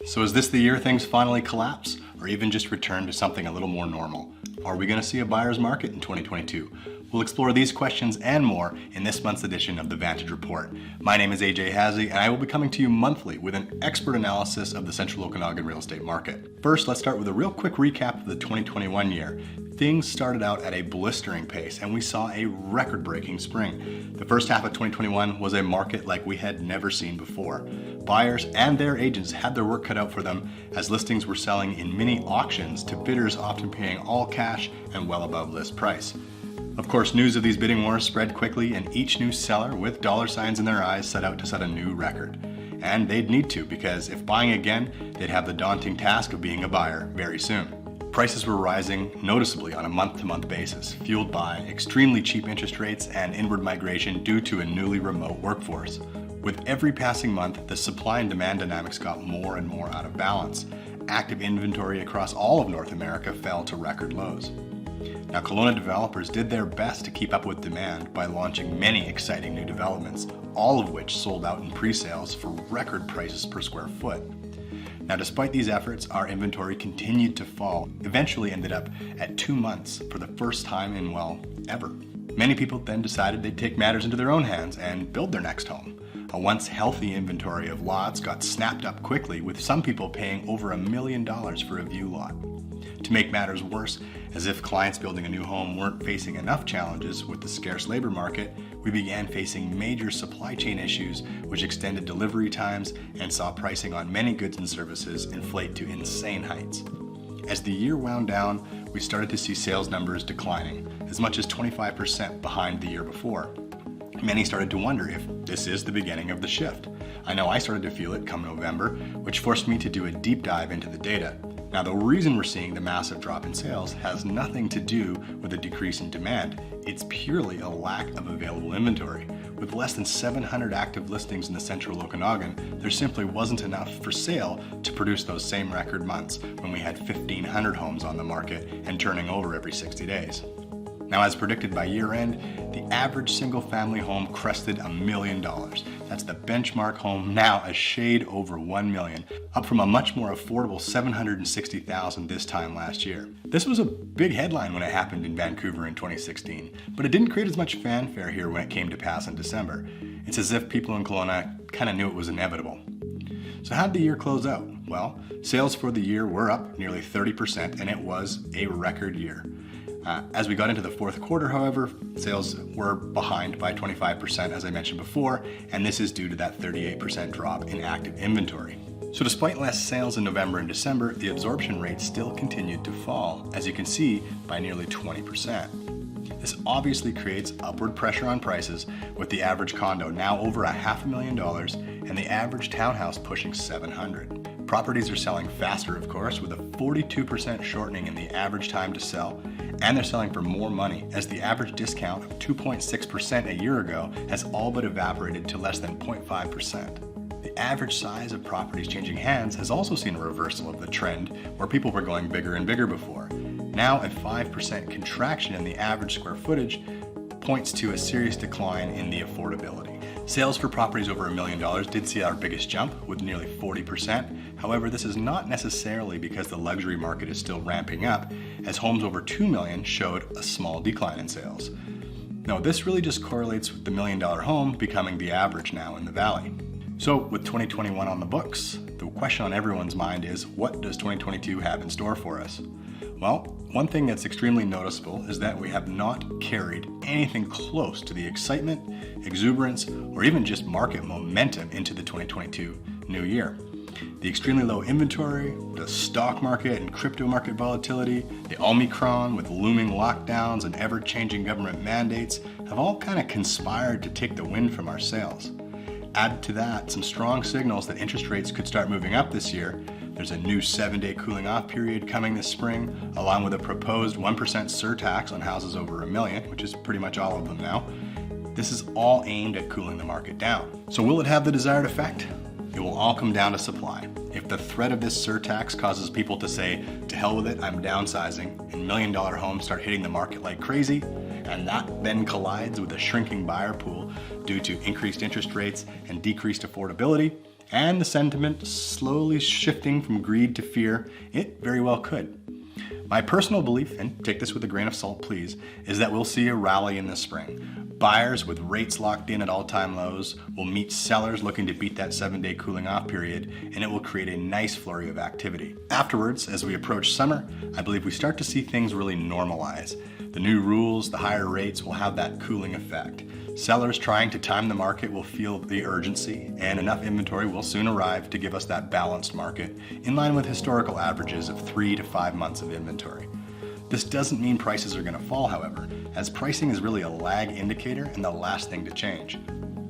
So is this the year things finally collapse, or even just return to something a little more normal? Are we going to see a buyer's market in 2022? We'll explore these questions and more in this month's edition of the Vantage Report. My name is AJ Hazy, and I will be coming to you monthly with an expert analysis of the Central Okanagan real estate market. First, let's start with a real quick recap of the 2021 year. Things started out at a blistering pace, and we saw a record-breaking spring. The first half of 2021 was a market like we had never seen before. Buyers and their agents had their work cut out for them, as listings were selling in mini auctions to bidders often paying all cash and well above list price. Of course, news of these bidding wars spread quickly, and each new seller with dollar signs in their eyes set out to set a new record. And they'd need to, because if buying again, they'd have the daunting task of being a buyer very soon. Prices were rising noticeably on a month-to-month basis, fueled by extremely cheap interest rates and inward migration due to a newly remote workforce. With every passing month, the supply and demand dynamics got more and more out of balance. Active inventory across all of North America fell to record lows. Now, Kelowna developers did their best to keep up with demand by launching many exciting new developments, all of which sold out in pre-sales for record prices per square foot. Now, despite these efforts, our inventory continued to fall, eventually ended up at 2 months for the first time in, well, ever. Many people then decided they'd take matters into their own hands and build their next home. A once healthy inventory of lots got snapped up quickly, with some people paying over $1 million for a view lot. To make matters worse, as if clients building a new home weren't facing enough challenges with the scarce labor market, we began facing major supply chain issues which extended delivery times and saw pricing on many goods and services inflate to insane heights. As the year wound down, we started to see sales numbers declining, as much as 25% behind the year before. Many started to wonder if this is the beginning of the shift. I know I started to feel it come November, which forced me to do a deep dive into the data. Now, the reason we're seeing the massive drop in sales has nothing to do with a decrease in demand. It's purely a lack of available inventory. With less than 700 active listings in the Central Okanagan, there simply wasn't enough for sale to produce those same record months when we had 1,500 homes on the market and turning over every 60 days. Now, as predicted by year-end, the average single-family home crested $1 million. That's the benchmark home, now a shade over $1 million, up from a much more affordable $760,000 this time last year. This was a big headline when it happened in Vancouver in 2016, but it didn't create as much fanfare here when it came to pass in December. It's as if people in Kelowna kind of knew it was inevitable. So how did the year close out? Well, sales for the year were up nearly 30%, and it was a record year. As we got into the fourth quarter, however, sales were behind by 25%, as I mentioned before, and this is due to that 38% drop in active inventory. So despite less sales in November and December, the absorption rate still continued to fall, as you can see, by nearly 20%. This obviously creates upward pressure on prices, with the average condo now over $500,000 and the average townhouse pushing $700,000. Properties are selling faster, of course, with a 42% shortening in the average time to sell, and they're selling for more money, as the average discount of 2.6% a year ago has all but evaporated to less than 0.5%. The average size of properties changing hands has also seen a reversal of the trend, where people were going bigger and bigger before. Now, a 5% contraction in the average square footage points to a serious decline in the affordability. Sales for properties over $1 million did see our biggest jump, with nearly 40%. However, this is not necessarily because the luxury market is still ramping up, as homes over $2 million showed a small decline in sales. No, this really just correlates with the $1 million home becoming the average now in the valley. So, with 2021 on the books, the question on everyone's mind is, what does 2022 have in store for us? Well, one thing that's extremely noticeable is that we have not carried anything close to the excitement, exuberance, or even just market momentum into the 2022 new year. The extremely low inventory, the stock market and crypto market volatility, the Omicron with looming lockdowns and ever-changing government mandates have all kind of conspired to take the wind from our sails. Add to that some strong signals that interest rates could start moving up this year. There's a new 7-day cooling off period coming this spring, along with a proposed 1% surtax on houses over $1 million, which is pretty much all of them now. This is all aimed at cooling the market down. So will it have the desired effect? It will all come down to supply. If the threat of this surtax causes people to say, to hell with it, I'm downsizing, and $1 million homes start hitting the market like crazy, and that then collides with a shrinking buyer pool due to increased interest rates and decreased affordability, And the sentiment slowly shifting from greed to fear, it very well could. My personal belief, and take this with a grain of salt please, is that we'll see a rally in the spring. Buyers with rates locked in at all-time lows will meet sellers looking to beat that 7-day cooling off period, and it will create a nice flurry of activity. Afterwards, as we approach summer, I believe we start to see things really normalize. The new rules, the higher rates will have that cooling effect. Sellers trying to time the market will feel the urgency, and enough inventory will soon arrive to give us that balanced market in line with historical averages of 3 to 5 months of inventory. This doesn't mean prices are going to fall, however, as pricing is really a lag indicator and the last thing to change,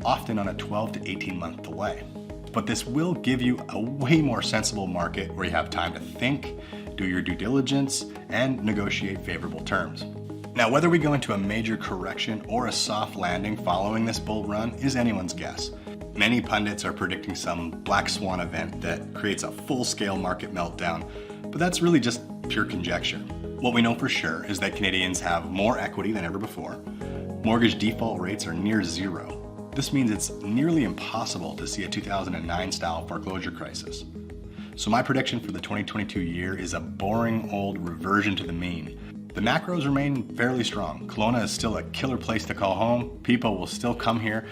often on a 12 to 18 month delay. But this will give you a way more sensible market where you have time to think, do your due diligence, and negotiate favorable terms. Now, whether we go into a major correction or a soft landing following this bull run is anyone's guess. Many pundits are predicting some black swan event that creates a full-scale market meltdown, but that's really just pure conjecture. What we know for sure is that Canadians have more equity than ever before. Mortgage default rates are near zero. This means it's nearly impossible to see a 2009-style foreclosure crisis. So my prediction for the 2022 year is a boring old reversion to the mean. The macros remain fairly strong. Kelowna is still a killer place to call home. People will still come here,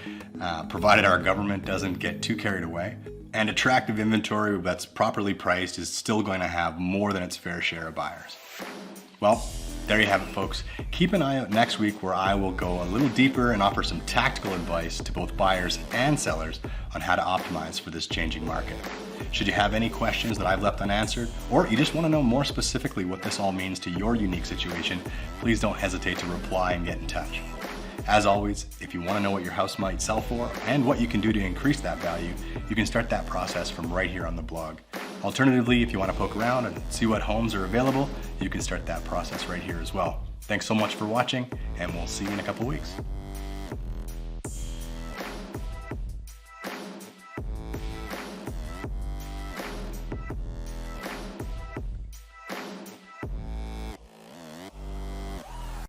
provided our government doesn't get too carried away. And attractive inventory that's properly priced is still going to have more than its fair share of buyers. Well, there you have it, folks. Keep an eye out next week where I will go a little deeper and offer some tactical advice to both buyers and sellers on how to optimize for this changing market. Should you have any questions that I've left unanswered, or you just want to know more specifically what this all means to your unique situation, please don't hesitate to reply and get in touch. As always, if you want to know what your house might sell for and what you can do to increase that value, you can start that process from right here on the blog. Alternatively, if you want to poke around and see what homes are available, you can start that process right here as well. Thanks so much for watching, and we'll see you in a couple weeks.